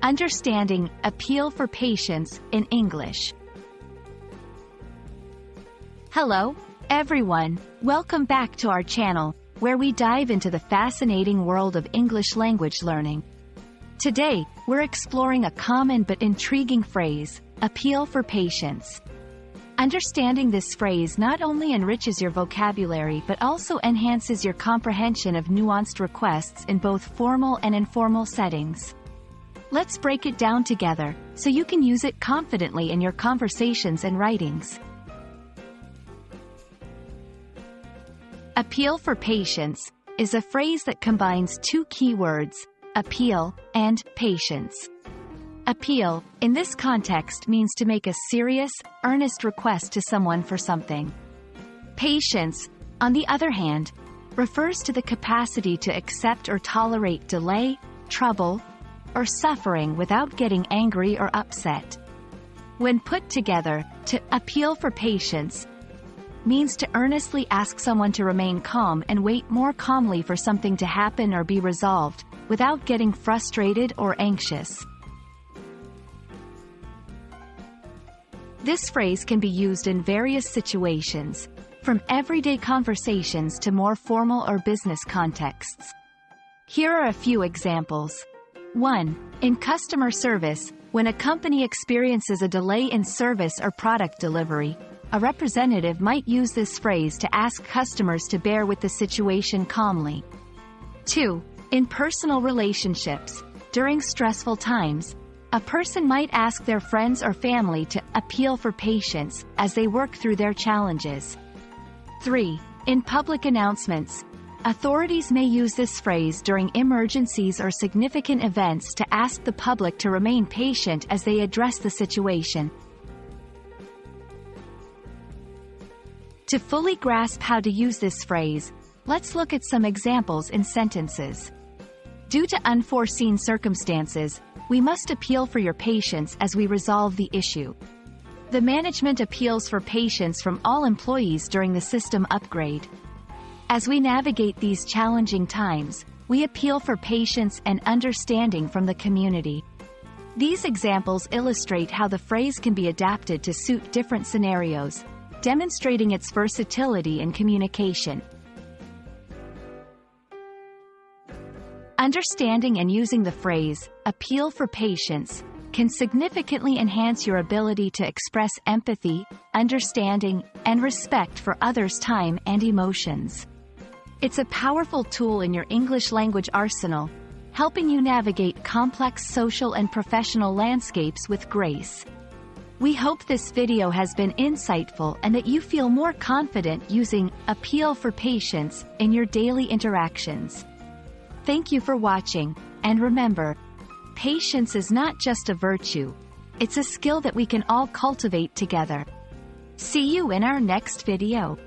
Understanding, appeal for patience, in English. Hello, everyone. Welcome back to our channel, where we dive into the fascinating world of English language learning. Today, we're exploring a common but intriguing phrase, appeal for patience. Understanding this phrase not only enriches your vocabulary but also enhances your comprehension of nuanced requests in both formal and informal settings. Let's break it down together, so you can use it confidently in your conversations and writings. Appeal for patience is a phrase that combines two key words, appeal and patience. Appeal, in this context, means to make a serious, earnest request to someone for something. Patience, on the other hand, refers to the capacity to accept or tolerate delay, trouble, or suffering without getting angry or upset. When put together, to appeal for patience means to earnestly ask someone to remain calm and wait more calmly for something to happen or be resolved, without getting frustrated or anxious. This phrase can be used in various situations, from everyday conversations to more formal or business contexts. Here are a few examples. 1. In customer service, when a company experiences a delay in service or product delivery, a representative might use this phrase to ask customers to bear with the situation calmly. 2. In personal relationships, during stressful times, a person might ask their friends or family to appeal for patience as they work through their challenges. 3. In public announcements, authorities may use this phrase during emergencies or significant events to ask the public to remain patient as they address the situation. To fully grasp how to use this phrase, let's look at some examples in sentences. Due to unforeseen circumstances, we must appeal for your patience as we resolve the issue. The management appeals for patience from all employees during the system upgrade. As we navigate these challenging times, we appeal for patience and understanding from the community. These examples illustrate how the phrase can be adapted to suit different scenarios, demonstrating its versatility in communication. Understanding and using the phrase, appeal for patience, can significantly enhance your ability to express empathy, understanding, and respect for others' time and emotions. It's a powerful tool in your English language arsenal, helping you navigate complex social and professional landscapes with grace. We hope this video has been insightful and that you feel more confident using appeal for patience in your daily interactions. Thank you for watching, and remember, patience is not just a virtue, it's a skill that we can all cultivate together. See you in our next video.